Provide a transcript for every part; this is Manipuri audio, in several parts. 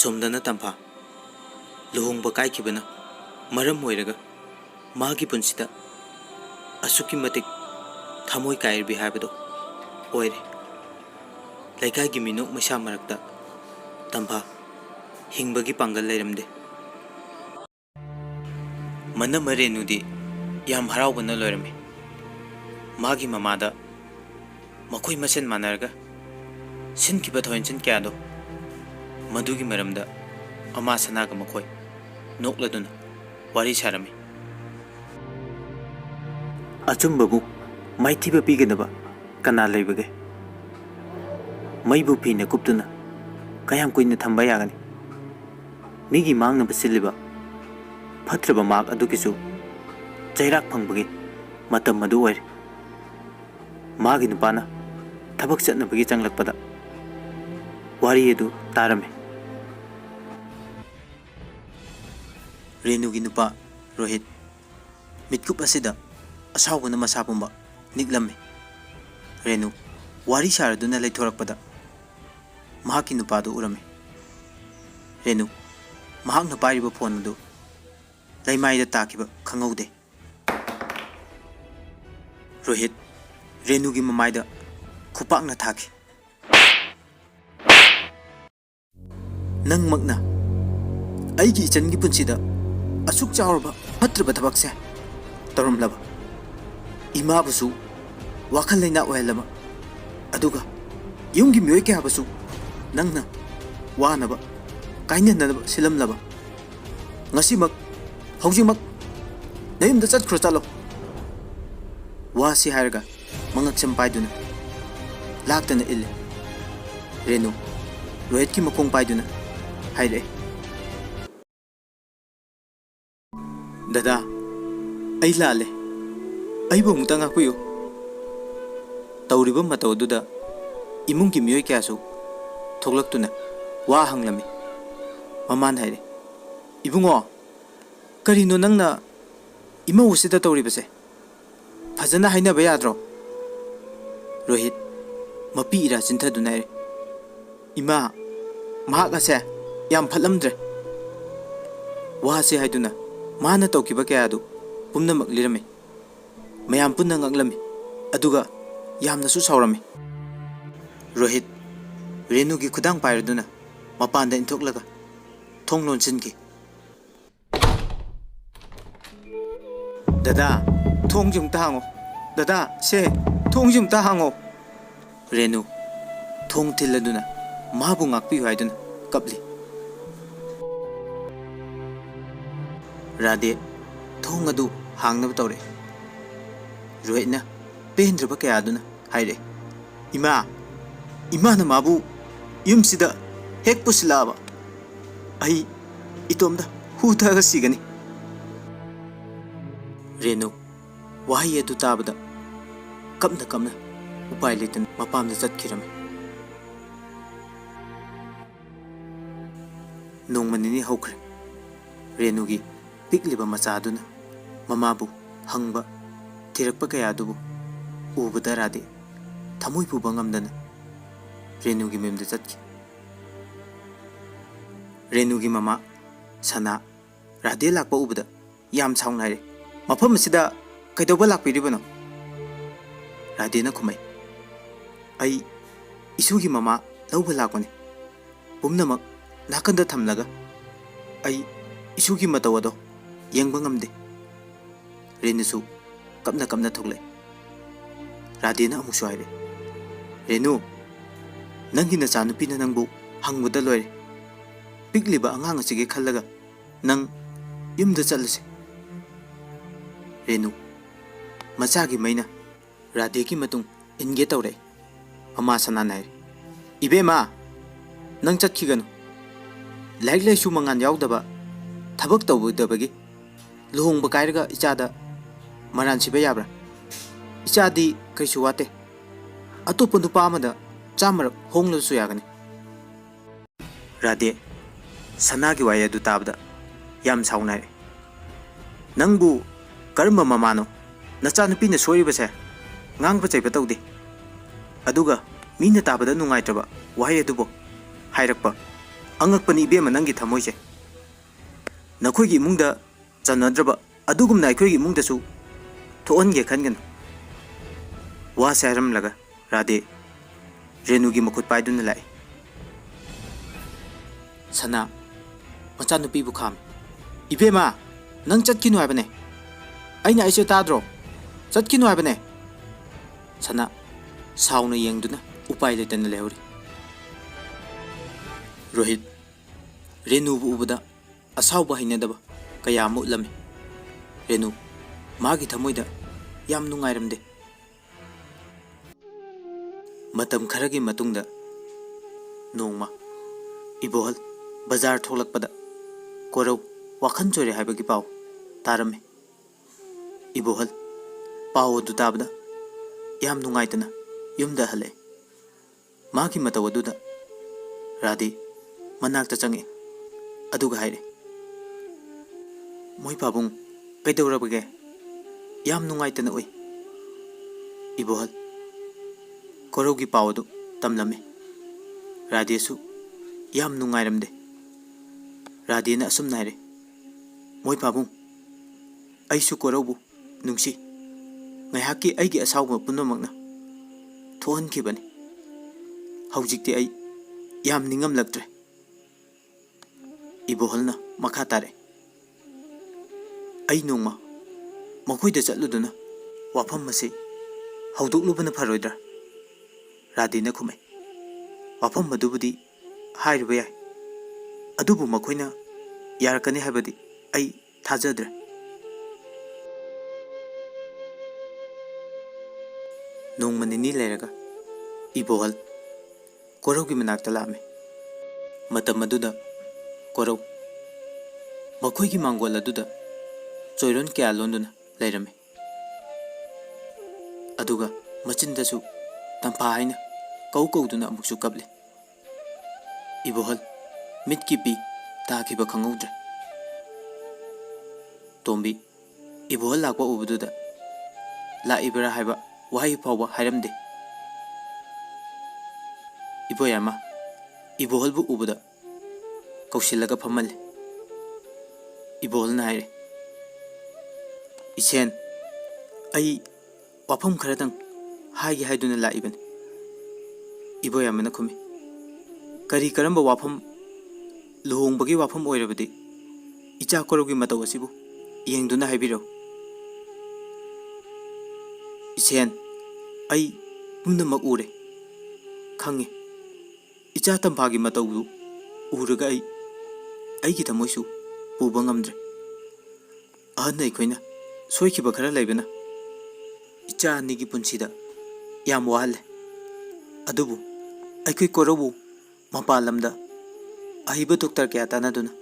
असोमदना तंफा लुहोंगबा कायखिबना मरम होइरगा मागी पुंसिदा असुकी मतिक थमोय कायरबी हाबदो ओइरे लैकागी मिनु मैसा मरकता तंफा हिंगबगी पांगल लेरमदे मन मरेनुदी याम हरावबना लोरमे मागी ममादा मखोय मसेन मानरगा सिनखिबा थोइनसिन क्यादो मधुगी मरमदा अमा सनागा मखोय नोकलदुना वारी सारमे अचुंबबु माइथिबा पीगनबा कना लेबगे मैबु पीने कुप्तुना कयाम कुइने थंबा यागनी मिगी मांगनबा सिलिबा फत्रबा माग अदुकिसु चैराक फंगबगी मतम मदु ओइरे मागी नुपाना थबक चटनबगी चंगलकपदा वारी एदु तारमे रेणुगी नुपा रोहित मिटकुप असिदा असावबना मसापुंबा निकलमे रेणु वारी सारदुना लेथोरकपदा महाकी नुपादु उरमे रेणु महाकना पाइरिबा फोन अदु लैमाइदा ताकिबा खंगौदे रोहित रेणुगी ममाइदा खुपाकना थाकी नंगमकना अैगी इचनगी पुंसिदा असुक चावरबा फत्रबा थबकसे तौरमलबा इमाबुसु वाखल लैना ओहलबा अदुगा युमगी मियोय क्याबसु नंगना वानबा काइननबा सिलमलबा ngasimak haujimak nayumda chatkhro chalo wasi hairga mangak champaiduna laktana ille renu rohit ki makong paiduna haire dada ai lale ai bu mutanga kuyo tawriba matawduda imung ki miyoy kyasu thoglaktuna wa hanglami maman haire ibungo करीनो नंगना इमा उसिदा तौरिबसे फजना हाइनबा याद्रो रोहित मपी इरा चिंथदुना इमा महाकसे याम फलमद्रे वासे हाइदुना माना तौकिबा कयादु पुमनमक लिरमे मयाम पुन्ना ngakलमे अदुगा यामनसु सावरमे रोहित रेणुगी खुदांग पाइरदुना मपानदा इंथोकलगा थोंग लोनसिनकी दादा थोंग जुम तांगो दादा से थोंग जुम तांगो रेणु थोंग थिलदुना माबु ngakपियु हाइदुना कपली राधे थोंग अदु हांगनब तौरे रोहितना पेंद्रबा कयादुना हाइरे इमा इमाना माबु युमसिदा हेक पुसलाबा आई इतोमदा हुथागा सिगनी रेणु वाही अदु ताबदा कमना कमना उपाय लेतन मपामदा चटखिरमे नोंमनिनी हौख्रे रेणुगी पिकलिबा मचादुना ममाबु हंगबा थिरकपा कयादुबु उबदा रादे थमोय पुबा ngamdana रेणुगी मेमदा चटखि रेणुगी ममा सना राधे लाकपा उबदा याम साउनारे मफम सिदा कैदौबा लाकपिरिबनो राधेना खुमै आई इसुगी ममा लौबा लाकोने पुमनमक नाकंदा थमलगा आई इसुगी मतवदो येंगबा ngamde रेनुसु कपना कपना थोगले राधेना अमुसु हाइरे रेनु नंगी नचानुपीना नंगबु हंगबदा लोइरे पिकलिबा अंगांग असिगे खल्लगा नंग युमदा चलसे रेणु मचागी मैना राधे की मतुंग इनगे तौरे अमा सना नाय इबेमा नंग चटखिगनु लाइक लाइसु मंगान यावदबा थबक तौबदबगी लुहोंगबा कायरगा इचादा मरान सिबा याब्रा इचादी कैसु वाते अतोप नुपा अमदा चामरक होंगलसु यागनी राधे सनागी वाय अदु ताबदा याम साउनाय नंगबु कर्म ममानो नचानुपीना सोइबसे ngang pachai pataude aduga Meena ताबदा नुंगाइत्रबा वाहे अदुबो हाइरकपा ꯑꯉꯛꯄꯅꯤ ꯏꯕꯦꯝꯃ ꯅꯪꯒꯤ ꯊꯃꯣꯏꯁꯦ ꯅꯈꯣꯏꯒꯤ ꯏꯃꯨꯡꯗ ꯆꯟꯅꯗ꯭ꯔꯕ ꯑꯗꯨꯒꯨꯝꯅ ꯑꯩꯈꯣꯏꯒꯤ ꯏꯃꯨꯡꯗꯁꯨ ꯊꯣꯛꯍꯟꯒꯦ ꯈꯟꯒꯅꯨ ꯋꯥꯁꯦ ꯍꯥꯏꯔꯝꯂꯒ ꯔꯥꯙꯦ ꯔꯦꯅꯨꯒꯤ ꯃꯈꯨꯠ ꯄꯥꯏꯗꯨꯅ ꯂꯥꯛꯏ ꯁꯅꯥ ꯃꯆꯥꯅꯨꯄꯤꯕꯨ ꯈꯥꯝꯃꯤ ꯏꯕꯦꯝꯃ ꯅꯪ ꯆꯠꯈꯤꯅꯨ ꯍꯥꯏꯕꯅꯦ ꯑꯩꯅ ꯑꯩꯁꯦ ꯇꯥꯗ꯭ꯔꯣ ꯆꯠꯈꯤꯅꯨ ꯍꯥꯏꯕꯅꯦ ꯁꯅꯥ ꯁꯥꯎꯅ ꯌꯦꯡꯗꯨꯅ ꯎꯄꯥꯏ ꯂꯩꯇꯅ ꯂꯩꯍꯧꯔꯤ ꯔꯣꯍꯤꯠ ꯔꯦꯅꯨꯕꯨ ꯎꯕꯗ ꯑꯁꯥꯎꯕ ꯍꯩꯅꯗꯕ ꯀꯌꯥ ꯑꯃ ꯎꯠꯂꯝꯃꯤ ꯔꯦꯅꯨ ꯃꯥꯒꯤ ꯊꯃꯣꯏꯗ ꯌꯥꯝ ꯅꯨꯡꯉꯥꯏꯔꯝꯗꯦ ꯃꯇꯝ ꯈꯔꯒꯤ ꯃꯇꯨꯡꯗ ꯅꯣꯡꯃ ꯏꯕꯣꯍꯜ ꯕꯖꯥꯔ ꯊꯣꯛꯂꯛꯄꯗ ꯀꯣꯔꯧ ꯋꯥꯈꯟ ꯆꯣꯏꯔꯦ ꯍꯥꯏꯕꯒꯤ ꯄꯥꯎ ꯇꯥꯔꯝꯃꯤ ꯏꯕꯣꯍꯜ ꯄꯥꯎ ꯑꯗꯨ ꯇꯥꯕꯗ ꯌꯥꯝ ꯅꯨꯡꯉꯥꯏꯇꯅ ꯌꯨꯝꯗ ꯍꯜꯂꯛꯑꯦ ꯃꯥꯒꯤ ꯃꯇꯧ ꯑꯗꯨꯗ ꯔꯥꯙꯦ ꯃꯅꯥꯛꯇ ꯆꯪꯉꯛꯑꯦ ꯑꯗꯨꯒ ꯍꯥꯏꯔꯦ ꯃꯣꯏ ꯄꯥꯕꯨꯡ ꯀꯩꯗꯧꯔꯕꯒꯦ ꯌꯥꯝ ꯅꯨꯡꯉꯥꯏꯇꯅ ꯎꯏ ꯏꯕꯣꯍꯜ ꯀꯣꯔꯧꯒꯤ ꯄꯥꯎ ꯑꯗꯨ ꯇꯝꯂꯝꯃꯤ ꯔꯥꯙꯦꯁꯨ ꯌꯥꯝ ꯅꯨꯡꯉꯥꯏꯔꯝꯗꯦ ꯔꯥꯙꯦꯅ ꯑꯁꯨꯝꯅ ꯍꯥꯏꯔꯦ ꯃꯣꯏ ꯄꯥꯕꯨꯡ ꯑꯩꯁꯨ ꯀꯣꯔꯧꯕꯨ ꯅꯨꯡꯁꯤ ꯉꯥꯏꯍꯥꯛꯀꯤ ꯑꯩꯒꯤ ꯑꯁꯥꯎꯕ ꯄꯨꯝꯅꯃꯛꯅ ꯊꯣꯛꯍꯟꯈꯤꯕꯅꯤ ꯍꯧꯖꯤꯛꯇꯤ ꯑꯩ ꯌꯥꯝ ꯅꯤꯡꯉꯝꯂꯛꯇ꯭ꯔꯦ ꯏꯕꯣꯍꯜꯅ ꯃꯈꯥ ꯇꯥꯔꯦ ꯑꯩ ꯅꯣꯡꯃ ꯃꯈꯣꯏꯗ ꯆꯠꯂꯨꯗꯨꯅ ꯋꯥꯐꯝ ꯑꯁꯤ ꯍꯧꯗꯣꯛꯂꯨꯕꯅ ꯐꯔꯣꯏꯗ꯭ꯔꯥ ꯔꯥꯙꯦꯅ ꯈꯨꯝꯃꯦ ꯋꯥꯐꯝ ꯑꯗꯨꯕꯨꯗꯤ ꯍꯥꯏꯔꯨꯕ ꯌꯥꯏ ꯑꯗꯨꯕꯨ ꯃꯈꯣꯏꯅ ꯌꯥꯔꯛꯀꯅꯤ ꯍꯥꯏꯕꯗꯤ ꯑꯩ ꯊꯥꯖꯗ꯭ꯔꯦ ꯅꯣꯡꯃ ꯅꯤꯅꯤ ꯂꯩꯔꯒ ꯏꯕꯣꯍꯜ ꯀꯣꯔꯧꯒꯤ ꯃꯅꯥꯛꯇ ꯂꯥꯛꯑꯝꯃꯤ ꯃꯇꯝ ꯑꯗꯨꯗ ꯀꯣꯔꯧ ꯃꯈꯣꯏꯒꯤ ꯃꯥꯡꯒꯣꯜ ꯑꯗꯨꯗ ꯆꯣꯏꯔꯣꯟ ꯀꯌꯥ ꯂꯣꯟꯗꯨꯅ ꯂꯩꯔꯝꯃꯤ ꯑꯗꯨꯒ ꯃꯆꯤꯟꯗꯁꯨ ꯇꯝꯐꯥ ꯍꯥꯏꯅ ꯀꯧꯗꯨꯅ ꯑꯃꯨꯛꯁꯨ ꯀꯞꯂꯤ ꯏꯕꯣꯍꯜ ꯃꯤꯠꯀꯤ ꯄꯤ ꯇꯥꯈꯤꯕ ꯈꯪꯍꯧꯗ꯭ꯔꯦ ꯇꯣꯝꯕꯤ ꯏꯕꯣꯍꯜ ꯂꯥꯛꯄ ꯎꯕꯗꯨꯗ ꯂꯥꯛꯏꯕ꯭ꯔꯥ ꯍꯥꯏꯕ ꯋꯥꯍꯩ ꯐꯥꯎꯕ ꯍꯥꯏꯔꯝꯗꯦ ꯏꯕꯣꯌꯥꯏꯃ ꯏꯕꯣꯍꯜꯕꯨ ꯎꯕꯗ ꯀꯧꯁꯤꯜꯂꯒ ꯐꯝꯍꯜꯂꯤ ꯏꯕꯣꯍꯜꯅ ꯍꯥꯏꯔꯦ ꯏꯁꯦꯟ ꯑꯩ ꯋꯥꯐꯝ ꯈꯔꯗꯪ ꯍꯥꯏꯒꯦ ꯍꯥꯏꯗꯨꯅ ꯂꯥꯛꯏꯕꯅꯤ ꯏꯕꯣꯌꯥꯏꯃꯅ ꯈꯨꯝꯃꯤ ꯀꯔꯤ ꯀꯔꯝꯕ ꯋꯥꯐꯝ ꯂꯨꯍꯣꯡꯕꯒꯤ ꯋꯥꯐꯝ ꯑꯣꯏꯔꯕꯗꯤ ꯏꯆꯥ ꯀꯣꯔꯧꯒꯤ ꯃꯇꯧ ꯑꯁꯤꯕꯨ ꯌꯦꯡꯗꯨꯅ ꯍꯥꯏꯕꯤꯔꯧ ꯏꯁꯦꯟ ꯑꯩ ꯄꯨꯝꯅꯃꯛ ꯎꯔꯦ ꯈꯪꯉꯤ ꯏꯆꯥ ꯇꯝꯐꯥꯒꯤ ꯃꯇꯧꯗꯨ ꯎꯔꯒ ꯑꯩꯒꯤ ꯊꯃꯣꯏꯁꯨ ꯄꯨꯕ ꯉꯝꯗ꯭ꯔꯦ ꯑꯍꯟ ꯑꯩꯈꯣꯏꯅ ꯁꯣꯏꯈꯤꯕ ꯈꯔ ꯂꯩꯕꯅ ꯏꯆꯥ ꯑꯅꯤꯒꯤ ꯄꯨꯟꯁꯤꯗ ꯌꯥꯝ ꯋꯥꯍꯜꯂꯦ ꯑꯗꯨꯕꯨ ꯑꯩꯈꯣꯏ ꯀꯣꯔꯧꯕꯨ ꯃꯄꯥꯟ ꯂꯝꯗ ꯑꯍꯩꯕ ꯗꯣꯛꯇꯔ ꯀꯌꯥ ꯇꯥꯟꯅꯗꯨꯅ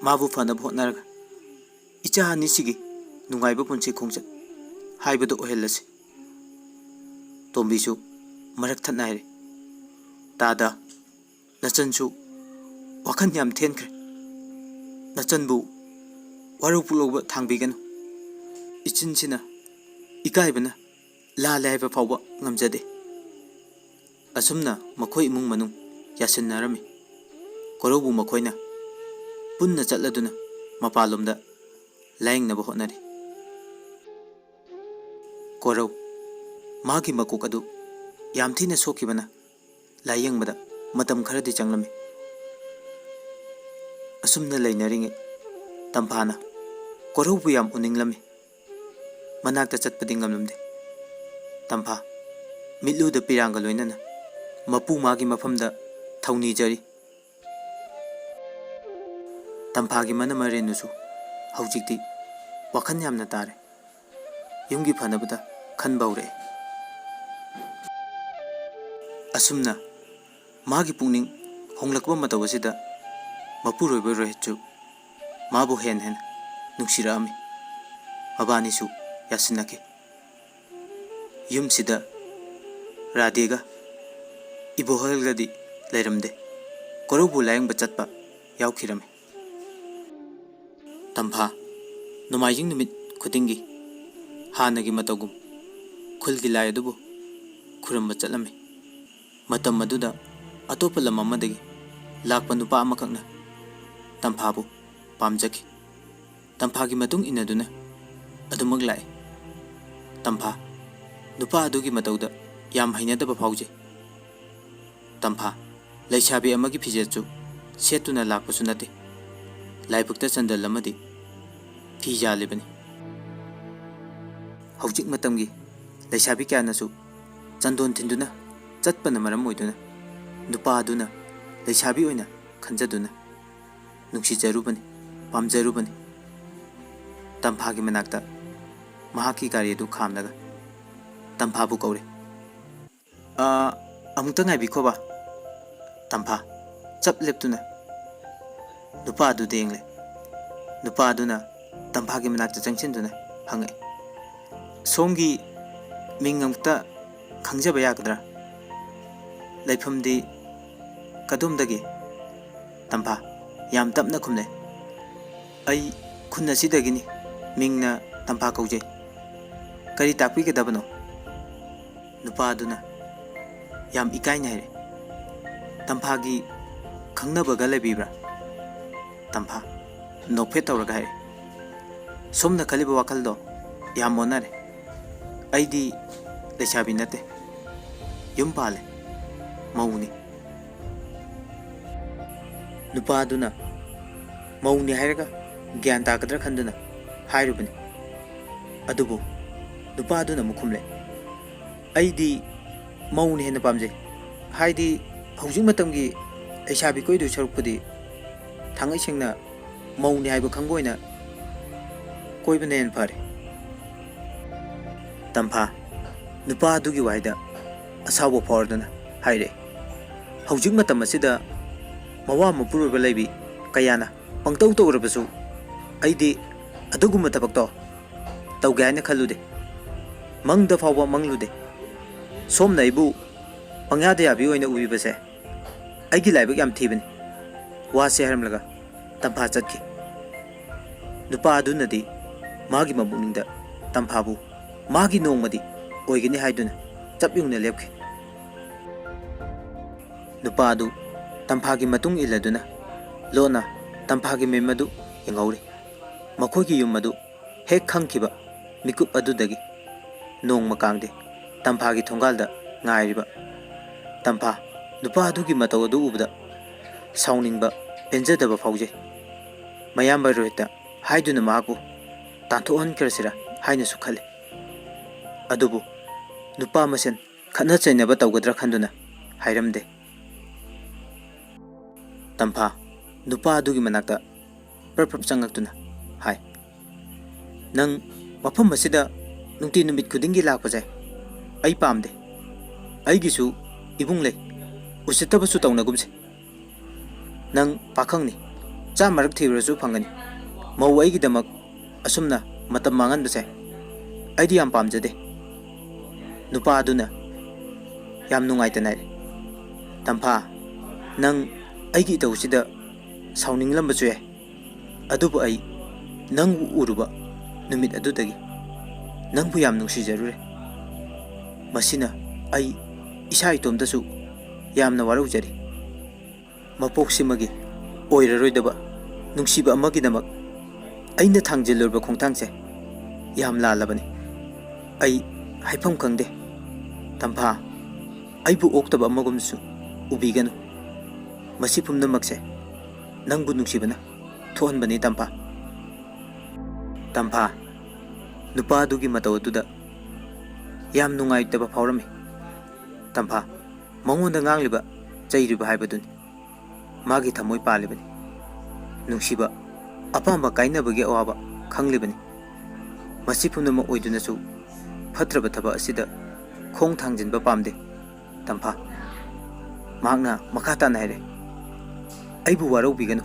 ꯃꯥꯕꯨ ꯐꯅꯕ ꯍꯣꯠꯅꯔꯒ ꯏꯆꯥ ꯑꯅꯤꯁꯤꯒꯤ ꯅꯨꯡꯉꯥꯏꯕ ꯄꯨꯟꯁꯤ ꯈꯣꯡꯆꯠ ꯍꯥꯏꯕꯗꯨ ꯑꯣꯏꯍꯜꯂꯁꯤ ꯇꯣꯝꯕꯤꯁꯨ ꯃꯔꯛ ꯊꯠꯅ ꯍꯥꯏꯔꯦ ꯇꯥꯗ ꯅꯆꯟꯁꯨ ꯋꯥꯈꯟ ꯌꯥꯝ ꯊꯦꯟꯈ꯭ꯔꯦ ꯅꯆꯟꯕꯨ ꯋꯥꯔꯧ ꯄꯨꯛꯂꯧꯕ ꯊꯥꯡꯕꯤꯒꯅꯨ ꯏꯆꯤꯟꯁꯤꯅ ꯏꯀꯥꯏꯕꯅ ꯂꯥꯜꯂꯦ ꯍꯥꯏꯕ ꯐꯥꯎꯕ ꯉꯝꯖꯗꯦ ꯑꯁꯨꯝꯅ ꯃꯈꯣꯏ ꯏꯃꯨꯡ ꯃꯅꯨꯡ ꯌꯥꯁꯤꯟꯅꯔꯝꯃꯤ ꯀꯣꯔꯧꯕꯨ ꯃꯈꯣꯏꯅ ꯄꯨꯟꯅ ꯆꯠꯂꯗꯨꯅ ꯃꯄꯥꯟꯂꯣꯝꯗ ꯂꯥꯌꯦꯡꯅꯕ ꯍꯣꯠꯅꯔꯤ ꯀꯣꯔꯧ ꯃꯥꯒꯤ ꯃꯀꯣꯛ ꯑꯗꯨ ꯌꯥꯝ ꯊꯤꯅ ꯁꯣꯛꯈꯤꯕꯅ ꯂꯥꯌꯦꯡꯕꯗ ꯃꯇꯝ ꯈꯔꯗꯤ ꯆꯪꯂꯝꯃꯤ ꯑꯁꯨꯝꯅ ꯂꯩꯅꯔꯤꯉꯩ ꯇꯝꯐꯥꯅ ꯀꯣꯔꯧꯕꯨ ꯌꯥꯝ ꯎꯅꯤꯡꯂꯝꯃꯤ ꯃꯅꯥꯛꯇ ꯆꯠꯄꯗꯤ ꯉꯝꯂꯝꯗꯦ ꯇꯝꯐꯥ ꯃꯤꯠꯂꯨꯗ ꯄꯤꯔꯥꯡꯒ ꯂꯣꯏꯅꯅ ꯃꯄꯨ ꯃꯥꯒꯤ ꯃꯐꯝꯗ ꯊꯧꯅꯤꯖꯔꯤ ꯇꯝꯐꯥꯒꯤ ꯃꯅꯝ ꯔꯦꯅꯨꯁꯨ ꯍꯧꯖꯤꯛꯇꯤ ꯋꯥꯈꯟ ꯌꯥꯝꯅ ꯇꯥꯔꯦ ꯌꯨꯝꯒꯤ ꯐꯅꯕꯗ ꯈꯟꯕ ꯍꯧꯔꯛꯑꯦ ꯑꯁꯨꯝꯅ ꯃꯥꯒꯤ ꯄꯨꯛꯅꯤꯡ ꯍꯣꯡꯂꯛꯄ ꯃꯇꯧ ꯑꯁꯤꯗ ꯃꯄꯨꯔꯣꯏꯕ ꯔꯣꯍꯤꯠꯁꯨ ꯃꯥꯕꯨ ꯍꯦꯟꯅ ꯅꯨꯡꯁꯤꯔꯛꯑꯝꯃꯤ ꯃꯕꯥꯅꯤꯁꯨ ꯌꯥꯁꯤꯟꯅꯈꯤ ꯌꯨꯝꯁꯤꯗ ꯔꯥꯙꯦꯒ ꯏꯕꯣꯍꯜꯒꯗꯤ ꯂꯩꯔꯝꯗꯦ ꯀꯣꯔꯧꯕꯨ ꯂꯥꯌꯦꯡꯕ ꯆꯠꯄ ꯌꯥꯎꯈꯤꯔꯝꯃꯤ ꯇꯝꯐꯥ ꯅꯣꯡꯃꯥꯏꯖꯤꯡ ꯅꯨꯃꯤꯠ ꯈꯨꯗꯤꯡꯒꯤ ꯍꯥꯟꯅꯒꯤ ꯃꯇꯧꯒꯨꯝ ꯈꯨꯜꯒꯤ ꯂꯥꯏ ꯑꯗꯨꯕꯨ ꯈꯨꯔꯨꯝꯕ ꯆꯠꯂꯝꯃꯤ ꯃꯇꯝ ꯑꯗꯨꯗ ꯑꯇꯣꯞꯄ ꯂꯝ ꯑꯃꯗꯒꯤ lakpa nupa amakakna Tamphabu pamjaki Tamphagi matung inaduna adumak lai Tampha nupa adugi matauda yam hainadaba phauje Tampha laisabi amagi phijetchu setuna lakpasu nate laibukta chandal amadi fi jalibani hojik matamgi laisabi kyanasu chandon thinduna chatpana maram oiduna nupa aduna laisabi oina khanjaduna nungsi jarubani pamjarubani Tamphagi manakta mahaki gari adu khamnaga Tamphabu kaure amukta ngai bikhoba Tampha chap leptuna nupa adu dengle nupa aduna Tamphagi manakta changchinduna hangai somgi mingamta khangjaba yagadra laifamdi kadumdagi Tampha yam tapna khumne ai khunna sidagini mingna Tampha kauje kari takpi ke dabano nupa aduna yam ikai naire Tamphagi khangnabaga labibra Tampha nokphe tawraga hai somna khaliba wakaldo yam onare aidi lechabi nate yum pale mauni nupa aduna mauni hairaga gyan takadra khanduna hairubani adubu nupa aduna mukhumle aidi mauni hena pamje haidi hojik matamgi lechabi koidu sarukpudi thangai sengna mauni haiba khangboina koibane en phare Tampha nupa adugi waida asawo phordana haire hojik matam asida mawa mapuruba laibi kayana pangtau tawrabasu aidi aduguma tabakto tawgaina khalude mangda fawba manglude somna ibu pangyada yabi oina ubibase aigi laibak yam thibani wase haramlaga Tampha chatki nupa adunadi magi mabuningda Tamphabu magi nongmadi oigini haiduna chapyungna lepki nupa adu Tamphagi matung iladuna lona Tamphagi memadu yengauri makhogi yumadu hek khangkiba mikup adudagi nong makangde Tamphagi thongalda ngairiba Tampha nupa adugi matau adu ubda sauningba penjadaba fauje mayamba rohita haiduna maku tantohan krasira haina sukhale adubu nupa masen khana chainaba tawgadra khanduna hairamde Tampha nupa adugi manakta prapap changaktuna hai nang mafam masida nungti numit khudingi lakpa jai ai pamde ai gisu ibung le usitaba su tawnagumse nang pakhangni cha marak thirasu phangani mau ai gidamak asumna matam mangan base aidi yam pamjade nupa aduna yam nungai tanai Tampha nang aigi tawsida sauning lamba chuye adubu ai nang uruba numit adudagi nangbu yam nungsi jarure masina ai isa itomdasu yamna waraujari mapoksimagi oiraroidaba nungsiba amagidamak aina thangjilurba khongthangse yam lalabani ai haifam khangde Tampha aibu oktaba amagumsu ubiganu masi pumnamakse nangbu nungsibana thohanbani Tampha nupa adugi matau aduda yam nungaitaba phawrami Tampha mangonda ngangliba chairiba haibaduni magi thamoi palibani nungsiba apamba kainabagi awaba khanglibani masi pumnamak oidunasu phatraba thaba asida khong thangjinba pamde Tampha mahakna makha tana haire aibu warau biganu